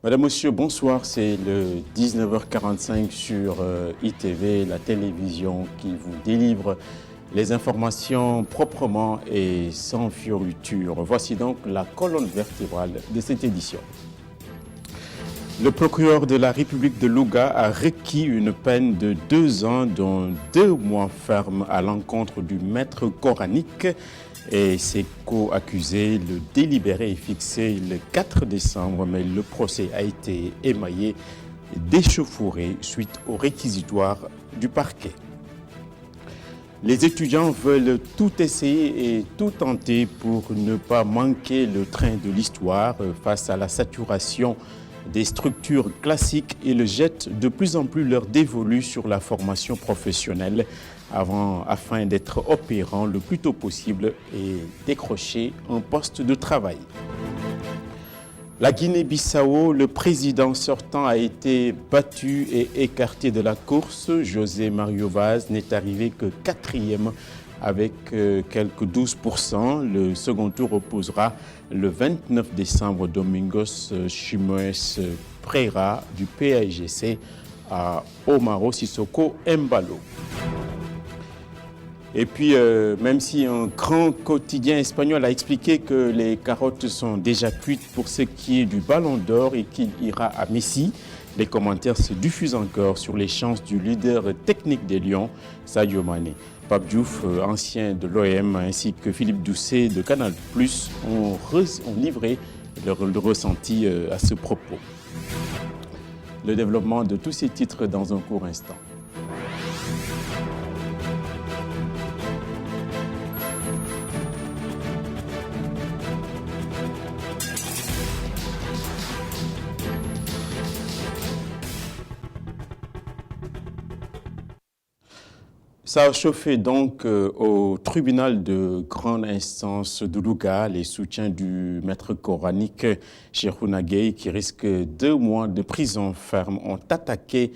Madame, Monsieur, bonsoir. C'est le 19h45 sur ITV, la télévision qui vous délivre les informations proprement et sans fioriture. Voici donc la colonne vertébrale de cette édition. Le procureur de la République de Louga a requis une peine de 2 ans, dont 2 mois ferme à l'encontre du maître coranique et ses co-accusés. Le délibéré est fixé le 4 décembre, mais le procès a été émaillé d'échauffourées suite au réquisitoire du parquet. Les étudiants veulent tout essayer et tout tenter pour ne pas manquer le train de l'histoire face à la saturation des structures classiques et le jettent de plus en plus leur dévolu sur la formation professionnelle afin d'être opérants le plus tôt possible et décrocher un poste de travail. La Guinée-Bissau, le président sortant a été battu et écarté de la course. José Mario Vaz n'est arrivé que 4e avec quelques 12%. Le second tour opposera le 29 décembre Domingos Chimoes Pereira du PAIGC à Omaro Sissoko Embalo. Et puis, même si un grand quotidien espagnol a expliqué que les carottes sont déjà cuites pour ce qui est du Ballon d'Or et qu'il ira à Messi, les commentaires se diffusent encore sur les chances du leader technique des Lions, Sadio Mané. Pape Diouf, ancien de l'OM, ainsi que Philippe Doucet de Canal+, ont livré leur ressenti à ce propos. Le développement de tous ces titres dans un court instant. Ça a chauffé donc au tribunal de grande instance de Louga les soutiens du maître coranique Cheikhouna Gueye qui risque 2 mois de prison ferme ont attaqué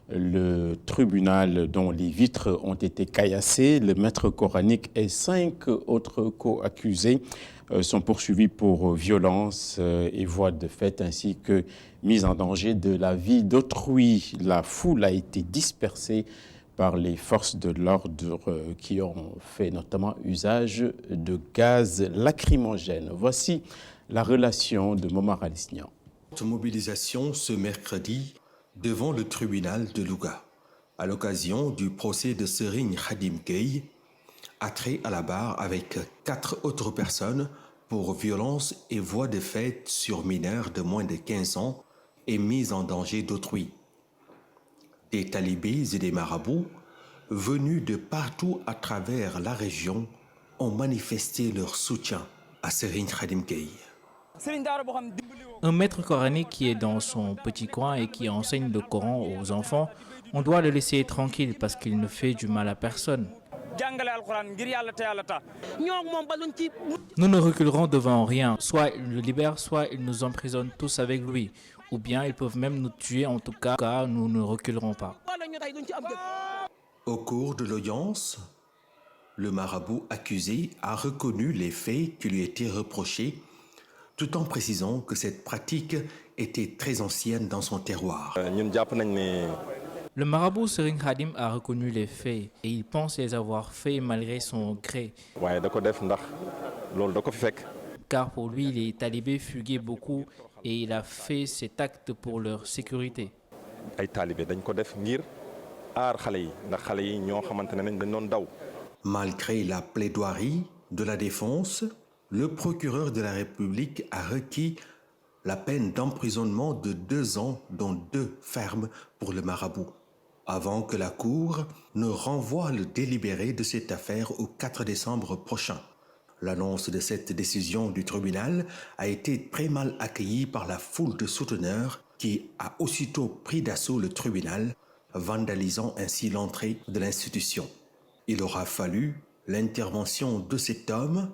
le tribunal dont les vitres ont été caillassées. Le maître coranique et 5 autres co-accusés sont poursuivis pour violence et voie de fait ainsi que mise en danger de la vie d'autrui. La foule a été dispersée par les forces de l'ordre qui ont fait notamment usage de gaz lacrymogène. Voici la relation de Momar Alisnian. Mobilisation ce mercredi devant le tribunal de Louga, à l'occasion du procès de Serigne Khadim Gueye, attrait à la barre avec 4 autres personnes pour violence et voie de fait sur mineurs de moins de 15 ans et mise en danger d'autrui. Des talibés et des marabouts, venus de partout à travers la région, ont manifesté leur soutien à Serigne Khadim Gueye. Un maître coranique qui est dans son petit coin et qui enseigne le Coran aux enfants, on doit le laisser tranquille parce qu'il ne fait du mal à personne. Nous ne reculerons devant rien. Soit il le libère, soit il nous emprisonne tous avec lui. Ou bien ils peuvent même nous tuer. En tout cas, nous ne reculerons pas. Au cours de l'audience, le marabout accusé a reconnu les faits qui lui étaient reprochés, tout en précisant que cette pratique était très ancienne dans son terroir. Le marabout Serigne Khadim a reconnu les faits et il pense les avoir faits malgré son gré. Car pour lui, les talibés fuguaient beaucoup et il a fait cet acte pour leur sécurité. Malgré la plaidoirie de la défense, le procureur de la République a requis la peine d'emprisonnement de 2 ans, dont 2 fermes pour le marabout, avant que la Cour ne renvoie le délibéré de cette affaire au 4 décembre prochain. L'annonce de cette décision du tribunal a été très mal accueillie par la foule de souteneurs qui a aussitôt pris d'assaut le tribunal, vandalisant ainsi l'entrée de l'institution. Il aura fallu l'intervention de cet homme,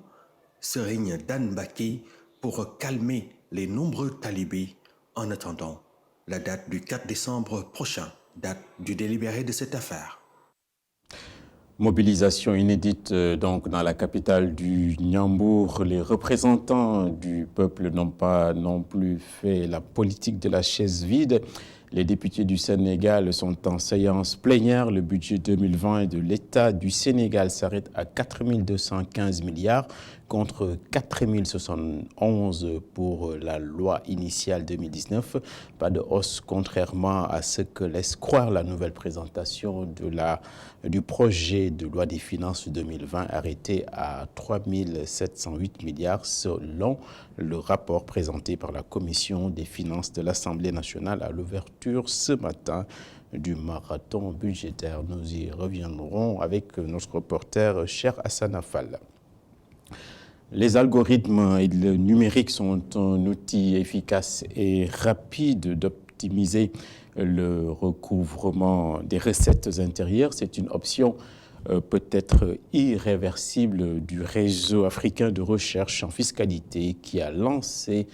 Serigne Dan Mbacké, pour calmer les nombreux talibés en attendant la date du 4 décembre prochain, date du délibéré de cette affaire. Mobilisation inédite donc dans la capitale du Niambour. Les représentants du peuple n'ont pas non plus fait la politique de la chaise vide. Les députés du Sénégal sont en séance plénière. Le budget 2020 de l'État du Sénégal s'arrête à 4 215 milliards contre 4 071 pour la loi initiale 2019. Pas de hausse contrairement à ce que laisse croire la nouvelle présentation du projet de loi des finances 2020 arrêté à 3 708 milliards selon le rapport présenté par la Commission des finances de l'Assemblée nationale à l'ouverture ce matin du marathon budgétaire. Nous y reviendrons avec notre reporter Cher Hassan Fall. Les algorithmes et le numérique sont un outil efficace et rapide d'optimiser le recouvrement des recettes intérieures. C'est une option peut-être irréversible du réseau africain de recherche en fiscalité qui a lancé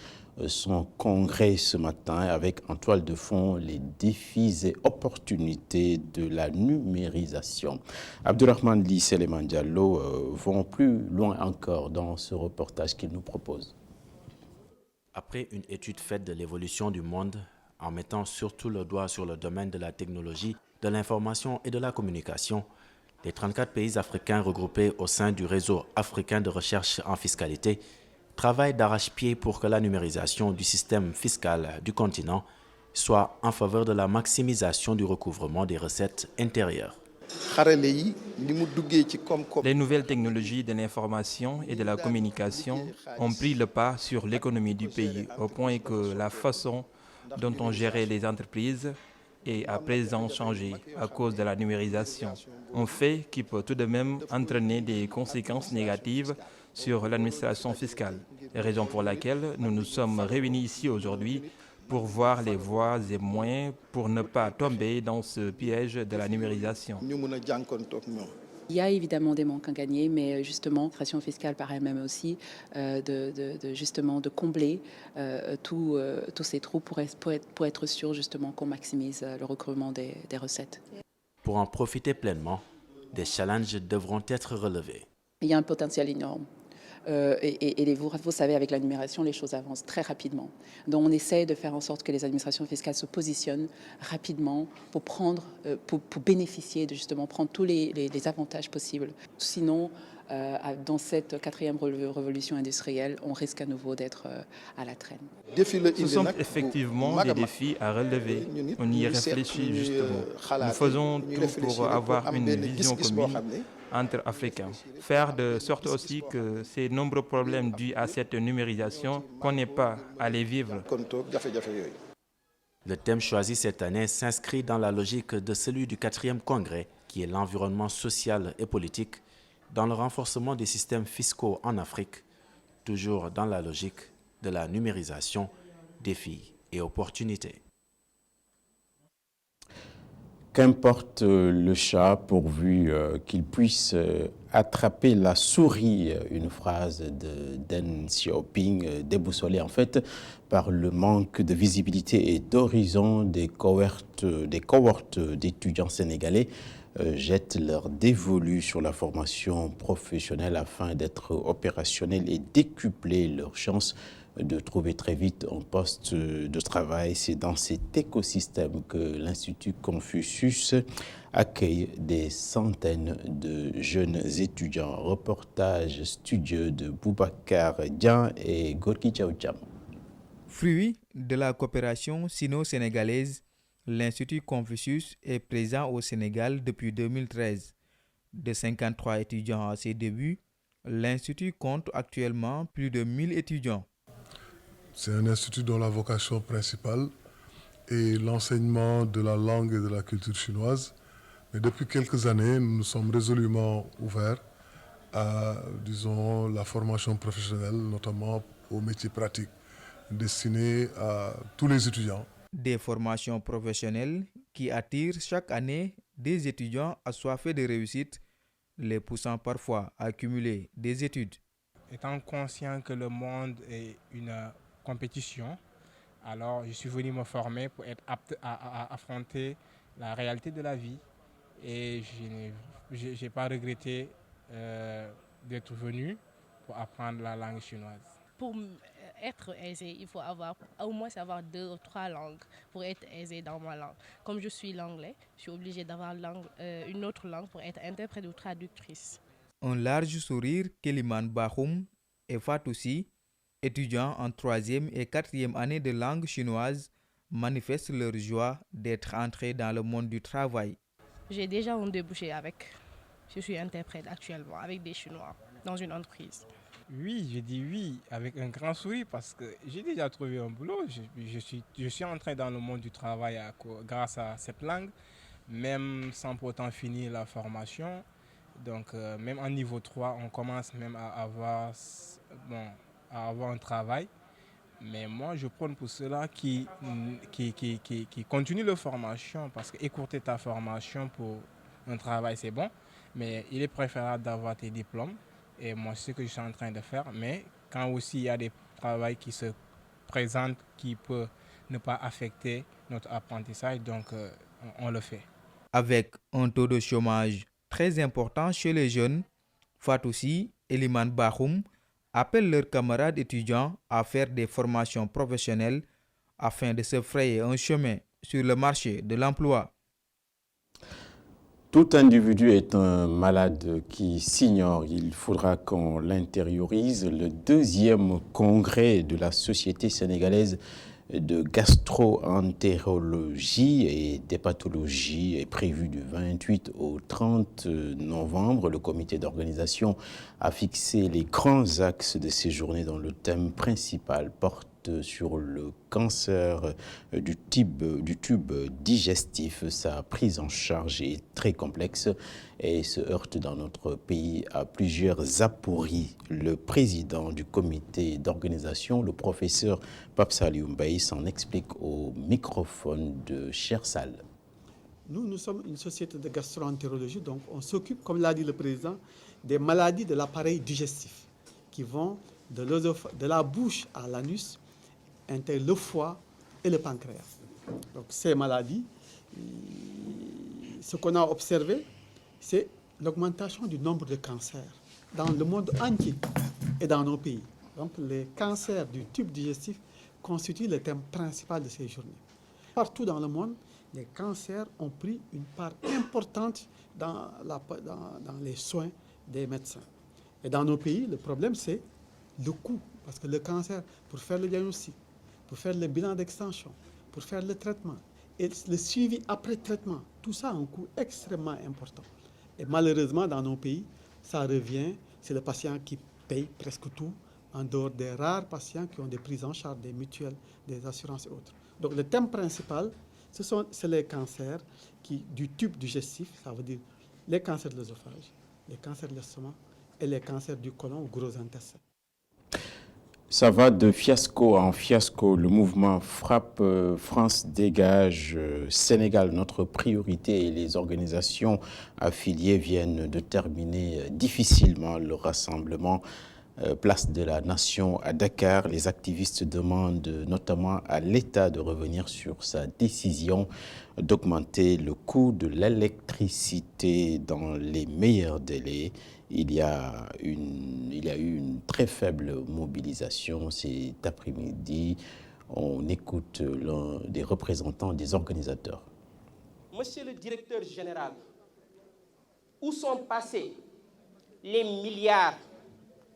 son congrès ce matin avec en toile de fond les défis et opportunités de la numérisation. Abdourahmane Ly, Seleman Diallo vont plus loin encore dans ce reportage qu'il nous propose. Après une étude faite de l'évolution du monde, en mettant surtout le doigt sur le domaine de la technologie, de l'information et de la communication, les 34 pays africains regroupés au sein du réseau africain de recherche en fiscalité travaillent d'arrache-pied pour que la numérisation du système fiscal du continent soit en faveur de la maximisation du recouvrement des recettes intérieures. Les nouvelles technologies de l'information et de la communication ont pris le pas sur l'économie du pays au point que la façon dont on gérait les entreprises est à présent changée à cause de la numérisation. Un fait qui peut tout de même entraîner des conséquences négatives sur l'administration fiscale. Raison pour laquelle nous nous sommes réunis ici aujourd'hui pour voir les voies et moyens pour ne pas tomber dans ce piège de la numérisation. Il y a évidemment des manques à gagner, mais justement, l'administration fiscale par elle-même aussi, de combler tous ces trous pour être sûr justement qu'on maximise le recouvrement des recettes. Pour en profiter pleinement, des challenges devront être relevés. Il y a un potentiel énorme. Vous savez, avec la numération, les choses avancent très rapidement. Donc, on essaie de faire en sorte que les administrations fiscales se positionnent rapidement pour bénéficier de justement prendre tous les avantages possibles. Sinon, dans cette quatrième révolution industrielle, on risque à nouveau d'être à la traîne. Ce sont effectivement des défis à relever. On y réfléchit justement. Nous faisons tout pour avoir une vision commune entre Africains. Faire de sorte aussi que ces nombreux problèmes dus à cette numérisation, qu'on n'ait pas à les vivre. Le thème choisi cette année s'inscrit dans la logique de celui du 4e congrès, qui est l'environnement social et politique, dans le renforcement des systèmes fiscaux en Afrique, toujours dans la logique de la numérisation, défis et opportunités. Qu'importe le chat pourvu qu'il puisse attraper la souris, une phrase de Deng Xiaoping déboussolée en fait par le manque de visibilité et d'horizon des cohortes d'étudiants sénégalais jettent leur dévolu sur la formation professionnelle afin d'être opérationnels et décupler leurs chances de trouver très vite un poste de travail. C'est dans cet écosystème que l'Institut Confucius accueille des centaines de jeunes étudiants. Reportage studieux de Boubacar Dian et Gorki Tchaoudjam. Fruit de la coopération sino-sénégalaise, l'Institut Confucius est présent au Sénégal depuis 2013. De 53 étudiants à ses débuts, l'Institut compte actuellement plus de 1000 étudiants. C'est un institut dont la vocation principale est l'enseignement de la langue et de la culture chinoise. Mais depuis quelques années, nous nous sommes résolument ouverts à, la formation professionnelle, notamment aux métiers pratiques, destinés à tous les étudiants. Des formations professionnelles qui attirent chaque année des étudiants assoiffés de réussite, les poussant parfois à cumuler des études. Étant conscient que le monde est une compétition, alors je suis venu me former pour être apte à affronter la réalité de la vie et je n'ai pas regretté d'être venu pour apprendre la langue chinoise. Pour être aisé, il faut au moins savoir 2 ou 3 langues pour être aisé dans ma langue. Comme je suis l'anglais, je suis obligée d'avoir une autre langue pour être interprète ou traductrice. Un large sourire qu'Eliman Bahoum et Fatoussi, étudiants en 3e et 4e année de langue chinoise, manifestent leur joie d'être entrés dans le monde du travail. J'ai déjà un débouché je suis interprète actuellement avec des Chinois dans une entreprise. Oui, je dis oui avec un grand sourire parce que j'ai déjà trouvé un boulot. Je suis entré dans le monde du travail grâce à cette langue, même sans pour autant finir la formation. Donc même en niveau 3, on commence même à avoir un travail. Mais moi, je prône pour ceux-là qui continuent leur formation parce que écourter ta formation pour un travail, c'est bon. Mais il est préférable d'avoir tes diplômes. Et moi, c'est ce que je suis en train de faire. Mais quand aussi il y a des travails qui se présentent qui peuvent ne pas affecter notre apprentissage, donc on le fait. Avec un taux de chômage très important chez les jeunes, Fatoussi et Eliman Bahoum appellent leurs camarades étudiants à faire des formations professionnelles afin de se frayer un chemin sur le marché de l'emploi. Tout individu est un malade qui s'ignore. Il faudra qu'on l'intériorise. Le 2e congrès de la Société sénégalaise de gastro-entérologie et d'hépatologie est prévu du 28 au 30 novembre. Le comité d'organisation a fixé les grands axes de ces journées dont le thème principal porte sur le cancer du tube digestif. Sa prise en charge est très complexe et se heurte dans notre pays à plusieurs apories. Le président du comité d'organisation, le professeur Pape Saliou Mbaye, s'en explique au microphone de Chersal. Nous sommes une société de gastro-entérologie, donc on s'occupe, comme l'a dit le président, des maladies de l'appareil digestif qui vont de la bouche à l'anus, intègrent le foie et le pancréas. Donc ces maladies, ce qu'on a observé, c'est l'augmentation du nombre de cancers dans le monde entier et dans nos pays. Donc les cancers du tube digestif constituent le thème principal de ces journées. Partout dans le monde, les cancers ont pris une part importante dans les soins des médecins. Et dans nos pays, le problème, c'est le coût. Parce que le cancer, pour faire le diagnostic, pour faire le bilan d'extension, pour faire le traitement et le suivi après traitement, tout ça a un coût extrêmement important. Et malheureusement, dans nos pays, ça revient, c'est le patient qui paye presque tout, en dehors des rares patients qui ont des prises en charge, des mutuelles, des assurances et autres. Donc le thème principal, c'est les cancers du tube digestif, ça veut dire les cancers de l'œsophage, les cancers de l'estomac et les cancers du côlon ou gros intestin. Ça va de fiasco en fiasco. Le mouvement Frappe France Dégage Sénégal, notre priorité, et les organisations affiliées viennent de terminer difficilement le rassemblement place de la Nation à Dakar. Les activistes demandent notamment à l'État de revenir sur sa décision d'augmenter le coût de l'électricité dans les meilleurs délais. Il y a eu une très faible mobilisation cet après-midi. On écoute l'un des représentants des organisateurs. Monsieur le directeur général, où sont passés les milliards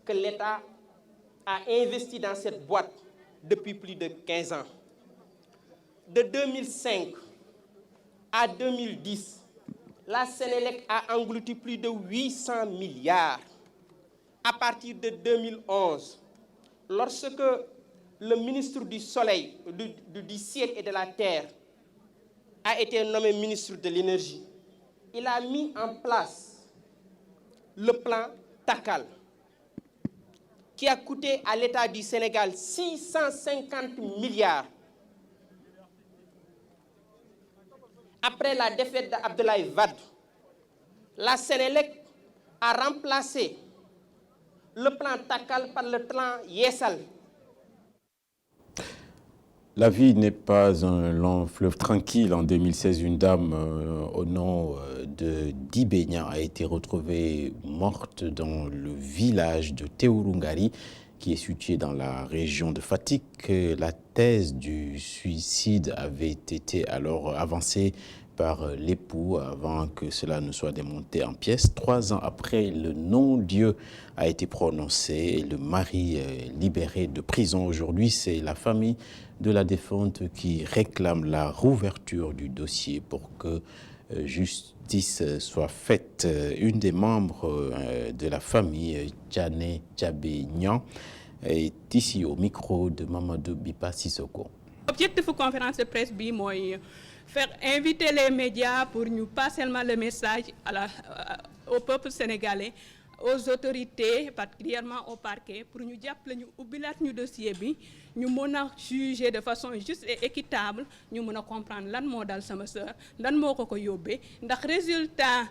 que l'État a investis dans cette boîte depuis plus de 15 ans? De 2005 à 2010, la Sénélec a englouti plus de 800 milliards. À partir de 2011, lorsque le ministre du Soleil, du Ciel et de la Terre a été nommé ministre de l'Énergie, il a mis en place le plan TACAL, qui a coûté à l'État du Sénégal 650 milliards. Après la défaite d'Abdoulaye Wade, la Sénélec a remplacé le plan TACAL par le plan Yessal. La vie n'est pas un long fleuve tranquille. En 2016, une dame au nom de Dibenya a été retrouvée morte dans le village de Teurungari, qui est situé dans la région de Fatick. La thèse du suicide avait été alors avancée par l'époux avant que cela ne soit démonté en pièces. 3 ans après, le non-lieu a été prononcé et le mari libéré de prison. Aujourd'hui, c'est la famille de la défunte qui réclame la rouverture du dossier pour que justice soit faite. Une des membres de la famille, Djane Djabé-Niang, est ici au micro de Mamadou Bipa Sissoko. L'objectif de la conférence de presse, c'est faire inviter les médias pour nous pas seulement le message au peuple sénégalais, aux autorités, particulièrement au parquet, pour nous dire que nous oublions le dossier, nous pouvons juger de façon juste et équitable, nous pouvons comprendre lan moo dal sama sœur, lan moo ko yóbbee, ndax résultat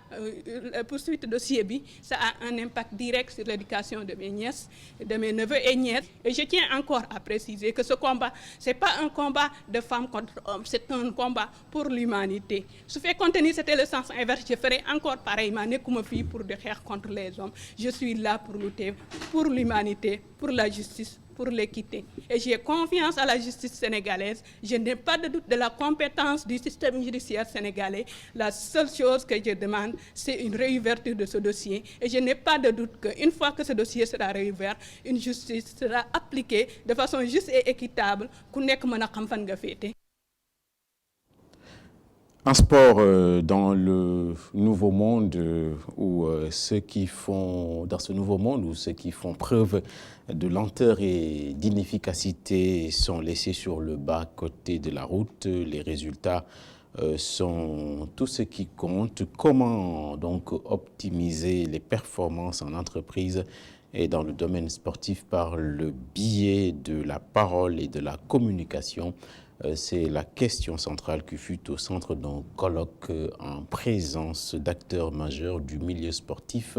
poursuite dossier bi, ça a un impact direct sur l'éducation de mes nièces, de mes neveux et nièces. Et je tiens encore à préciser que ce combat, c'est pas un combat de femmes contre hommes, c'est un combat pour l'humanité. Si fait contenir c'était le sens inverse, je ferai encore pareillement, nekuma fi pour de guerre contre les hommes. Je suis là pour lutter pour l'humanité, pour la justice, pour l'équité. Et j'ai confiance à la justice sénégalaise. Je n'ai pas de doute de la compétence du système judiciaire sénégalais. La seule chose que je demande, c'est une réouverture de ce dossier. Et je n'ai pas de doute qu'une fois que ce dossier sera réouvert, une justice sera appliquée de façon juste et équitable. En sport, dans le nouveau monde où ceux qui font preuve de lenteur et d'inefficacité sont laissés sur le bas côté de la route, les résultats sont tout ce qui compte. Comment donc optimiser les performances en entreprise et dans le domaine sportif par le biais de la parole et de la communication? C'est la question centrale qui fut au centre d'un colloque en présence d'acteurs majeurs du milieu sportif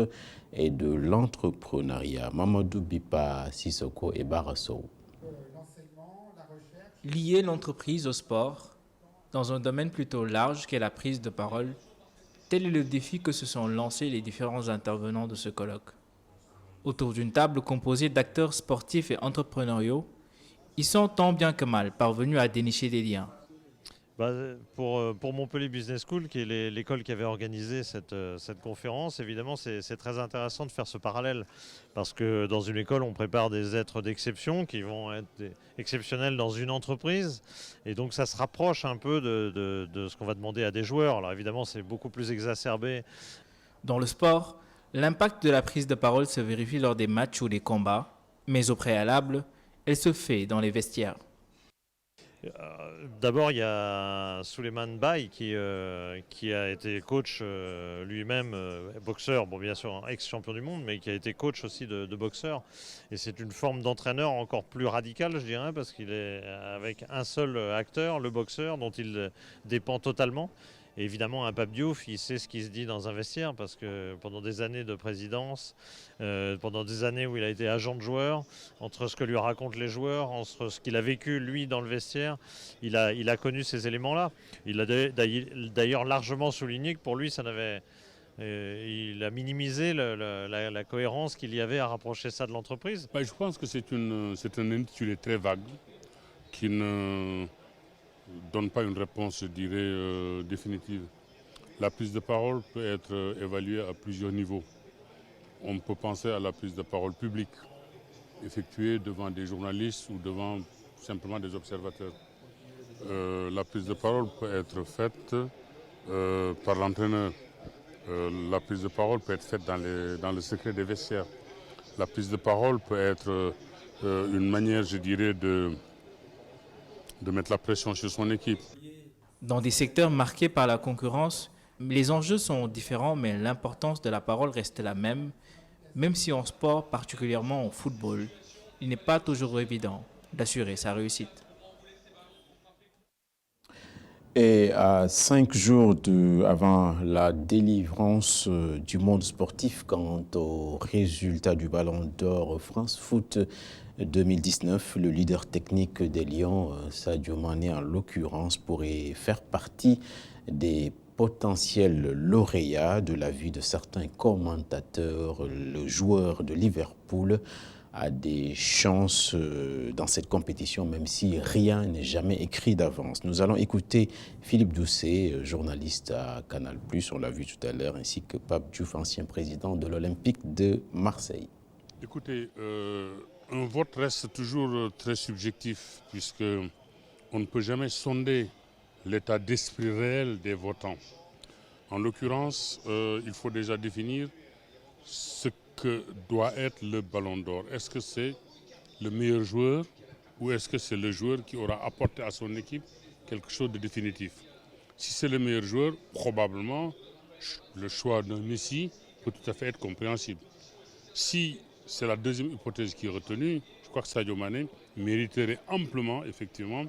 et de l'entrepreneuriat. Mamadou Bipa Sissoko et Barasso. Lier l'entreprise au sport dans un domaine plutôt large qu'est la prise de parole, tel est le défi que se sont lancés les différents intervenants de ce colloque. Autour d'une table composée d'acteurs sportifs et entrepreneuriaux, ils sont tant bien que mal parvenus à dénicher des liens. Pour Montpellier Business School, qui est l'école qui avait organisé cette conférence, évidemment, c'est très intéressant de faire ce parallèle. Parce que dans une école, on prépare des êtres d'exception qui vont être exceptionnels dans une entreprise. Et donc, ça se rapproche un peu de ce qu'on va demander à des joueurs. Alors évidemment, c'est beaucoup plus exacerbé. Dans le sport, l'impact de la prise de parole se vérifie lors des matchs ou des combats. Mais au préalable, elle se fait dans les vestiaires. D'abord, il y a Souleymane Baye qui a été coach lui-même, boxeur, bon bien sûr ex-champion du monde, mais qui a été coach aussi de boxeur. Et c'est une forme d'entraîneur encore plus radicale, je dirais, parce qu'il est avec un seul acteur, le boxeur, dont il dépend totalement. Et évidemment, un Pape Diouf, il sait ce qui se dit dans un vestiaire parce que pendant des années de présidence, pendant des années où il a été agent de joueur, entre ce que lui racontent les joueurs, entre ce qu'il a vécu lui dans le vestiaire, il a connu ces éléments-là. Il a d'ailleurs largement souligné que pour lui, il a minimisé la cohérence qu'il y avait à rapprocher ça de l'entreprise. Je pense que c'est un intitulé très vague qui ne donne pas une réponse, je dirais, définitive. La prise de parole peut être évaluée à plusieurs niveaux. On peut penser à la prise de parole publique, effectuée devant des journalistes ou devant simplement des observateurs. La prise de parole peut être faite par l'entraîneur. La prise de parole peut être faite dans le secret des vestiaires. La prise de parole peut être une manière, je dirais, de mettre la pression sur son équipe. Dans des secteurs marqués par la concurrence, les enjeux sont différents, mais l'importance de la parole reste la même si en sport, particulièrement en football, il n'est pas toujours évident d'assurer sa réussite. Et à 5 jours avant la délivrance du monde sportif quant au résultat du Ballon d'Or France Foot 2019. Le leader technique des Lions, Sadio Mané en l'occurrence, pourrait faire partie des potentiels lauréats de la vie de certains commentateurs. Le joueur de Liverpool a des chances dans cette compétition, même si rien n'est jamais écrit d'avance. Nous allons écouter Philippe Doucet, journaliste à Canal+, on l'a vu tout à l'heure, ainsi que Pape Diouf, ancien président de l'Olympique de Marseille. Écoutez, un vote reste toujours très subjectif, puisque on ne peut jamais sonder l'état d'esprit réel des votants. En l'occurrence, il faut déjà définir ce que doit être le Ballon d'Or. Est-ce que c'est le meilleur joueur ou est-ce que c'est le joueur qui aura apporté à son équipe quelque chose de définitif? Si c'est le meilleur joueur, probablement le choix d'un Messi peut tout à fait être compréhensible. Si c'est la deuxième hypothèse qui est retenue, je crois que Sadio Mané mériterait amplement, effectivement,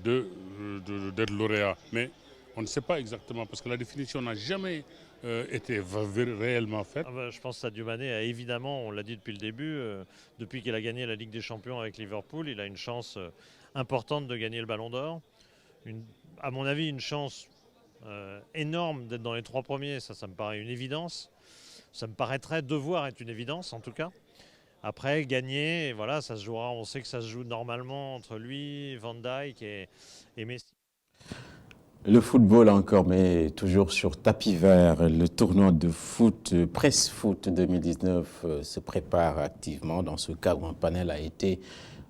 d'être lauréat. Mais on ne sait pas exactement, parce que la définition n'a jamais été réellement faite. Je pense que Sadio Mané a évidemment, on l'a dit depuis le début, depuis qu'il a gagné la Ligue des Champions avec Liverpool, il a une chance importante de gagner le Ballon d'Or. À mon avis, une chance énorme d'être dans les 3 premiers, ça me paraît une évidence. Ça me paraîtrait devoir être une évidence, en tout cas. Après, gagner, voilà, ça se jouera. On sait que ça se joue normalement entre lui, Van Dijk et Messi. Le football encore, mais toujours sur tapis vert. Le tournoi de foot, Presse Foot 2019 se prépare activement. Dans ce cas où un panel a été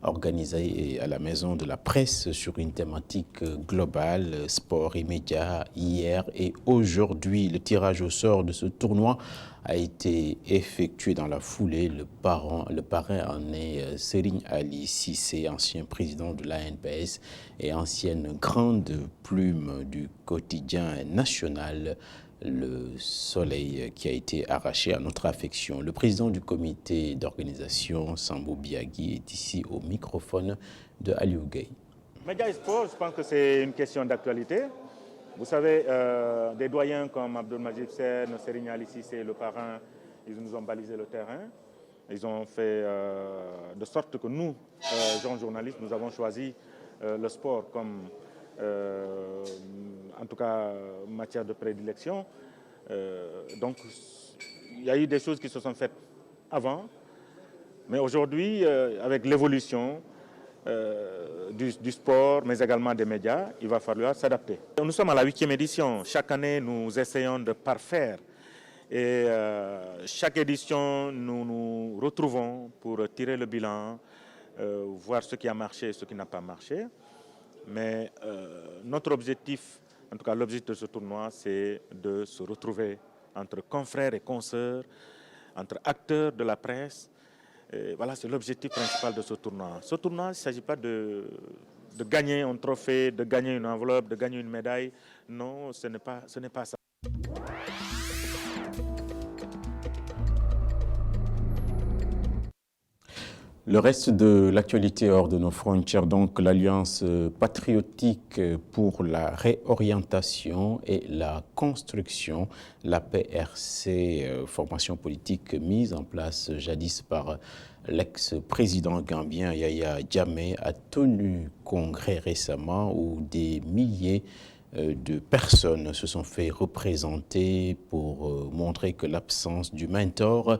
organisé à la Maison de la Presse sur une thématique globale, sport et médias, hier et aujourd'hui. Le tirage au sort de ce tournoi a été effectué dans la foulée. Le parrain en est Serigne Ali Cissé, ancien président de l'ANPS et ancienne grande plume du quotidien national Le Soleil, qui a été arraché à notre affection. Le président du comité d'organisation, Sambou Biagui, est ici au microphone de Aliou Gueye. Médias et sport, je pense que c'est une question d'actualité. Vous savez, des doyens comme Abdoul Majid Sen, Serigne Ali Cissé, le parrain, ils nous ont balisé le terrain. Ils ont fait de sorte que nous, jeunes journalistes, nous avons choisi le sport comme, en tout cas, matière de prédilection. Donc, il y a eu des choses qui se sont faites avant. Mais aujourd'hui, avec l'évolution du sport, mais également des médias, il va falloir s'adapter. Nous sommes à la 8e édition. Chaque année, nous essayons de parfaire. Et chaque édition, nous nous retrouvons pour tirer le bilan, voir ce qui a marché et ce qui n'a pas marché. Mais notre objectif, en tout cas l'objectif de ce tournoi, c'est de se retrouver entre confrères et consoeurs, entre acteurs de la presse. Et voilà, c'est l'objectif principal de ce tournoi. Ce tournoi, il ne s'agit pas de gagner un trophée, de gagner une enveloppe, de gagner une médaille. Non, ce n'est pas ça. Le reste de l'actualité hors de nos frontières, donc l'Alliance patriotique pour la réorientation et la construction, la PRC, formation politique mise en place jadis par l'ex-président gambien Yaya Jammeh, a tenu congrès récemment où des milliers de personnes se sont fait représenter pour montrer que l'absence du mentor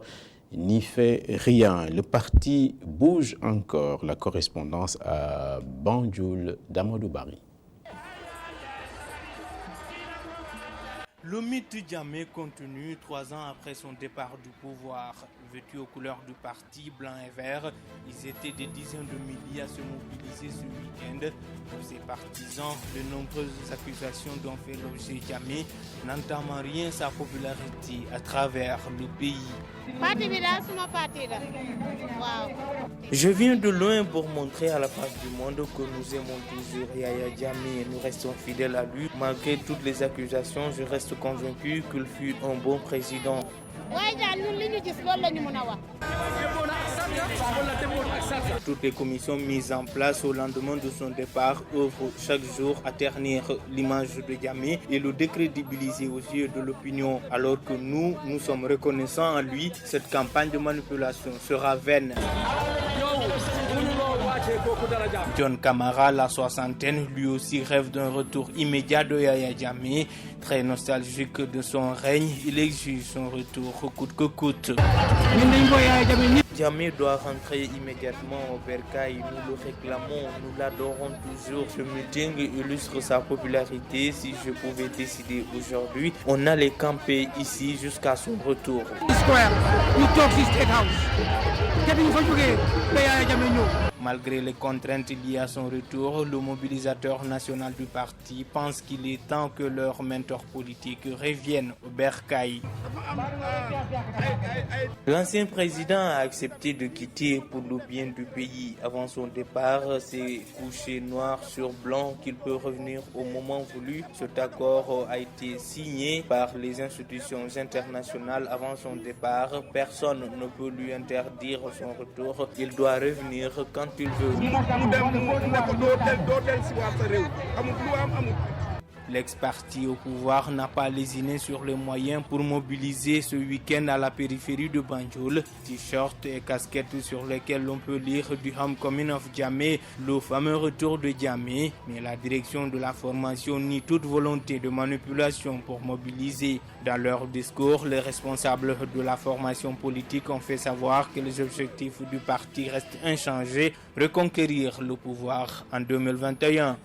n'y fait rien. Le parti bouge encore. La correspondance à Banjul d'Amadou Bari. Le mythe Jammeh continue 3 ans après son départ du pouvoir. Vêtus aux couleurs du parti blanc et vert, ils étaient des dizaines de milliers à se mobiliser ce week-end. Pour ses partisans, de nombreuses accusations dont fait l'objet Jammeh n'entament rien sa popularité à travers le pays. Je viens de loin pour montrer à la face du monde que nous aimons toujours Yaya Jammeh et nous restons fidèles à lui. Malgré toutes les accusations, je reste convaincu qu'il fut un bon président. Toutes les commissions mises en place au lendemain de son départ œuvrent chaque jour à ternir l'image de Jammeh et le décrédibiliser aux yeux de l'opinion. Alors que nous sommes reconnaissants à lui, cette campagne de manipulation sera vaine. John Camara, la soixantaine, lui aussi rêve d'un retour immédiat de Yaya Jammeh. Très nostalgique de son règne, il exige son retour coûte que coûte. Jammeh doit rentrer immédiatement au Bercail, nous le réclamons, nous l'adorons toujours. Ce meeting illustre sa popularité. Si je pouvais décider aujourd'hui, on allait camper ici jusqu'à son retour. Malgré les contraintes liées à son retour, le mobilisateur national du parti pense qu'il est temps que leur mentor politique revienne au Bercail. L'ancien président a accepté de quitter pour le bien du pays. Avant son départ, c'est couché noir sur blanc qu'il peut revenir au moment voulu. Cet accord a été signé par les institutions internationales avant son départ. Personne ne peut lui interdire son retour. Il doit revenir quand il veut. L'ex-parti au pouvoir n'a pas lésiné sur les moyens pour mobiliser ce week-end à la périphérie de Banjul. T-shirts et casquettes sur lesquels l'on peut lire du Homecoming of Jammeh, le fameux retour de Jammeh. Mais la direction de la formation nie toute volonté de manipulation pour mobiliser. Dans leur discours, les responsables de la formation politique ont fait savoir que les objectifs du parti restent inchangés, reconquérir le pouvoir en 2021.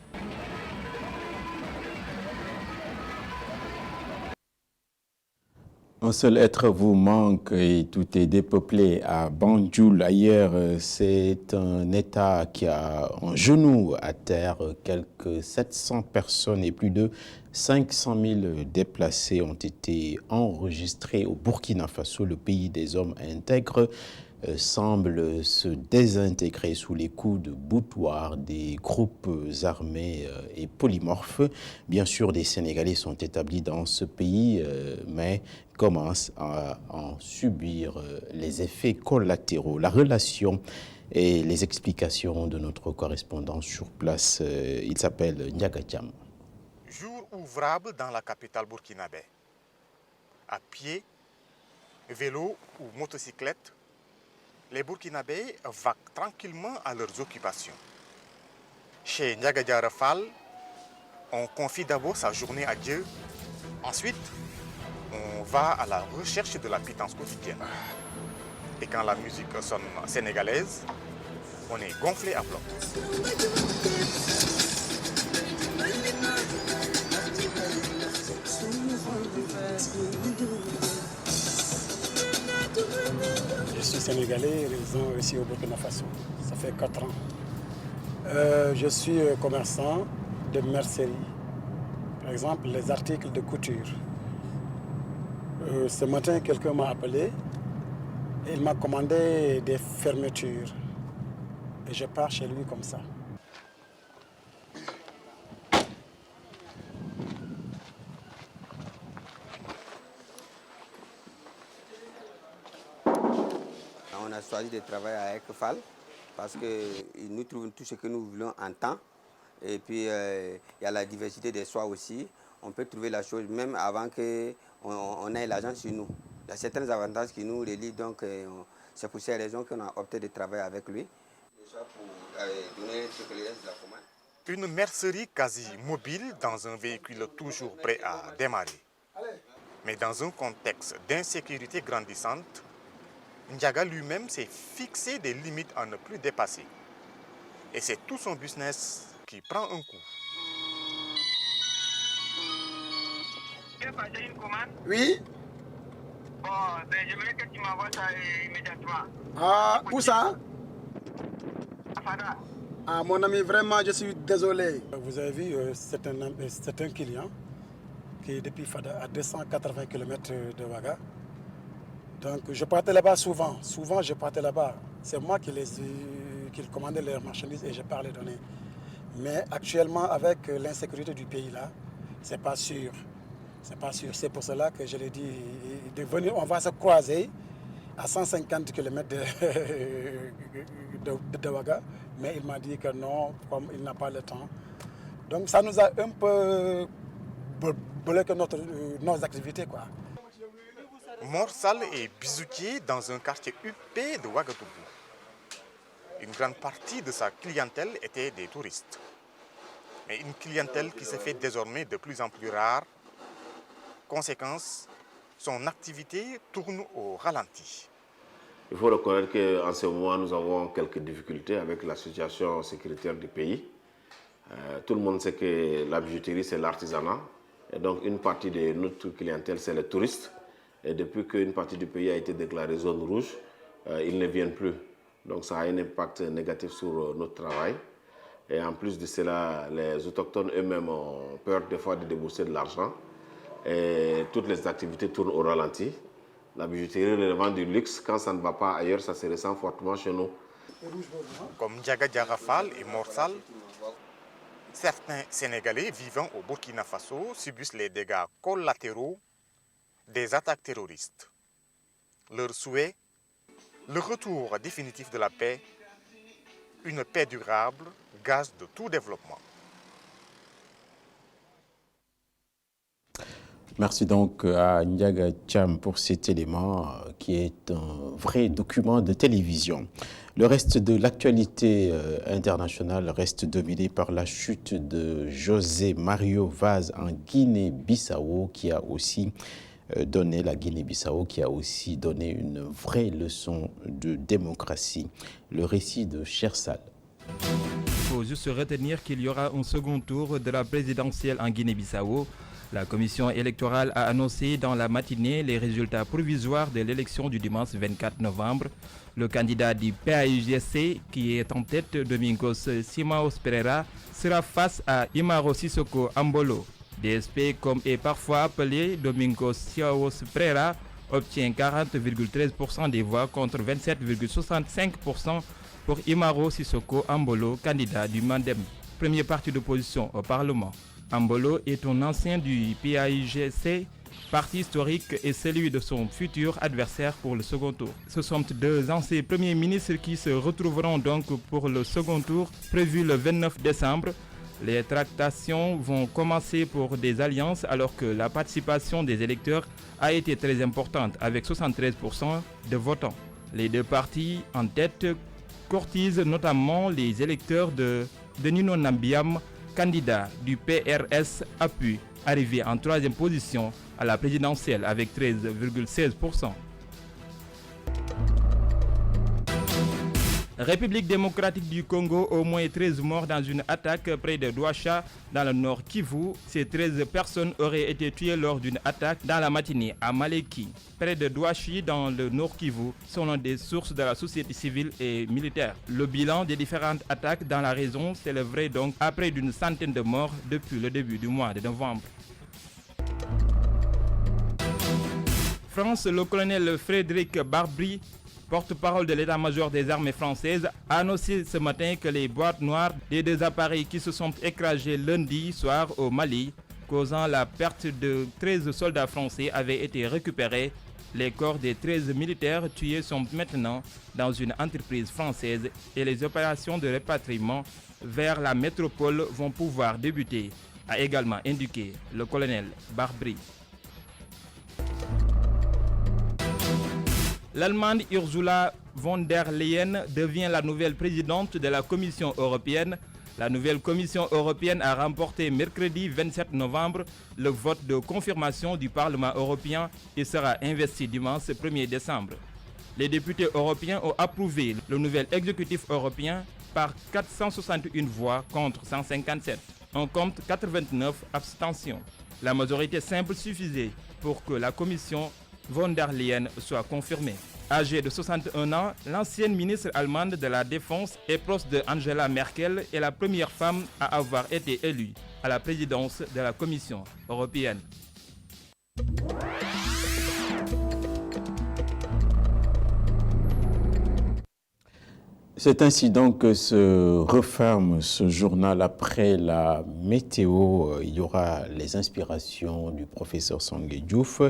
Un seul être vous manque et tout est dépeuplé à Banjul. Ailleurs, c'est un État qui a un genou à terre. Quelques 700 personnes et plus de 500 000 déplacés ont été enregistrés au Burkina Faso. Le pays des hommes intègres semble se désintégrer sous les coups de boutoir des groupes armés et polymorphes. Bien sûr, des Sénégalais sont établis dans ce pays, mais commencent à en subir les effets collatéraux. La relation et les explications de notre correspondant sur place, il s'appelle Ndiaga Thiam. Jour ouvrable dans la capitale burkinabé. À pied, vélo ou motocyclette, les Burkinabés vaquent tranquillement à leurs occupations. Chez Ndiaga Diarra Fall, on confie d'abord sa journée à Dieu. Ensuite, on va à la recherche de la pitance quotidienne. Et quand la musique sonne sénégalaise, on est gonflé à bloc. Je suis sénégalais, résident ici au Burkina Faso. Ça fait 4 ans. Je suis commerçant de mercerie. Par exemple, les articles de couture. Ce matin, quelqu'un m'a appelé et il m'a commandé des fermetures. Et je pars chez lui comme ça. On a choisi de travailler avec Fall parce qu'il nous trouve tout ce que nous voulons en temps. Et puis, il y a la diversité des choix aussi. On peut trouver la chose même avant qu'on ait l'argent sur nous. Il y a certains avantages qui nous relient, donc c'est pour ces raisons qu'on a opté de travailler avec lui. Une mercerie quasi mobile dans un véhicule toujours prêt à démarrer. Mais dans un contexte d'insécurité grandissante, Ndiaga lui-même s'est fixé des limites à ne plus dépasser. Et c'est tout son business qui prend un coup. Oui. Bon, ben, j'aimerais que tu m'envoies ça immédiatement. Ah, où ça? Fada. Ah, mon ami, vraiment, je suis désolé. Vous avez vu, c'est un client qui est depuis Fada à 280 km de Ouaga. Donc, je partais là-bas souvent. Souvent, je partais là-bas. C'est moi qui commandais leurs marchandises et je parlais donner. Mais actuellement, avec l'insécurité du pays là, c'est pas sûr. C'est pas sûr. C'est pour cela que je l'ai dit de venir. On va se croiser à 150 km de Ouaga. Mais il m'a dit que non, comme il n'a pas le temps. Donc, ça nous a un peu bloqué nos activités, quoi. Mor Sall est bijoutier dans un quartier huppé de Ouagadougou. une grande partie de sa clientèle était des touristes. Mais une clientèle qui se fait désormais de plus en plus rare. Conséquence, son activité tourne au ralenti. Il faut reconnaître qu'en ce moment, nous avons quelques difficultés avec la situation sécuritaire du pays. Tout le monde sait que la bijouterie, c'est l'artisanat. Et donc, une partie de notre clientèle, c'est les touristes. Et depuis qu'une partie du pays a été déclarée zone rouge, ils ne viennent plus. Donc, ça a un impact négatif sur notre travail. Et en plus de cela, les autochtones eux-mêmes ont peur des fois de débourser de l'argent. Et toutes les activités tournent au ralenti. La bijouterie relevant du luxe, quand ça ne va pas ailleurs, ça se ressent fortement chez nous. Comme Diaga Diarafal et Morsal, certains Sénégalais vivant au Burkina Faso subissent les dégâts collatéraux des attaques terroristes. Leur souhait, le retour définitif de la paix, une paix durable, gage de tout développement. Merci donc à Ndiaga Thiam pour cet élément qui est un vrai document de télévision. Le reste de l'actualité internationale reste dominé par la chute de José Mario Vaz en Guinée-Bissau qui a aussi donné une vraie leçon de démocratie. Le récit de Chersal. Il faut juste retenir qu'il y aura un second tour de la présidentielle en Guinée-Bissau. La commission électorale a annoncé dans la matinée les résultats provisoires de l'élection du dimanche 24 novembre. Le candidat du PAIGC, qui est en tête, Domingos Simaos Pereira, sera face à Imaro Sissoko Ambolo. DSP, comme est parfois appelé, Domingos Simaos Pereira, obtient 40,13% des voix contre 27,65% pour Imaro Sissoko Ambolo, candidat du Mandem, premier parti d'opposition au Parlement. Ambolo est un ancien du PAIGC, parti historique, et celui de son futur adversaire pour le second tour. Ce sont deux anciens premiers ministres qui se retrouveront donc pour le second tour prévu le 29 décembre. Les tractations vont commencer pour des alliances alors que la participation des électeurs a été très importante avec 73% de votants. Les deux partis en tête courtisent notamment les électeurs de Nino Nambiam, candidat du PRS APU, arrivé en troisième position à la présidentielle avec 13,16%. République démocratique du Congo, au moins 13 morts dans une attaque près de Douacha dans le nord Kivu. Ces 13 personnes auraient été tuées lors d'une attaque dans la matinée à Maleki, près de Douachi dans le nord Kivu, selon des sources de la société civile et militaire. Le bilan des différentes attaques dans la région s'élèverait donc à près d'une centaine de morts depuis le début du mois de novembre. France, le colonel Frédéric Barbry, porte-parole de l'état-major des armées françaises, a annoncé ce matin que les boîtes noires des deux appareils qui se sont écrasés lundi soir au Mali, causant la perte de 13 soldats français, avaient été récupérés. Les corps des 13 militaires tués sont maintenant dans une entreprise française et les opérations de répatriement vers la métropole vont pouvoir débuter, a également indiqué le colonel Barbry. L'Allemande Ursula von der Leyen devient la nouvelle présidente de la Commission européenne. La nouvelle Commission européenne a remporté mercredi 27 novembre le vote de confirmation du Parlement européen et sera investie dimanche 1er décembre. Les députés européens ont approuvé le nouvel exécutif européen par 461 voix contre 157. On compte 89 abstentions. La majorité simple suffisait pour que la Commission von der Leyen soit confirmée. Âgée de 61 ans, l'ancienne ministre allemande de la Défense et proche de Angela Merkel est la première femme à avoir été élue à la présidence de la Commission européenne. C'est ainsi donc que se referme ce journal. Après la météo, il y aura les inspirations du professeur Sangué Diouf.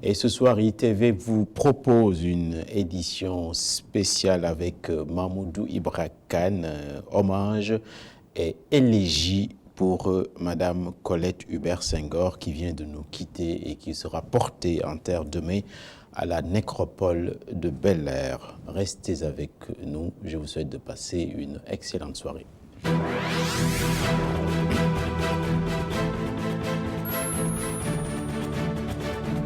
Et ce soir, ITV vous propose une édition spéciale avec Mamoudou Ibra Kane, hommage et élégie pour Madame Colette Hubert Senghor qui vient de nous quitter et qui sera portée en terre demain à la nécropole de Bel-Air. Restez avec nous, je vous souhaite de passer une excellente soirée.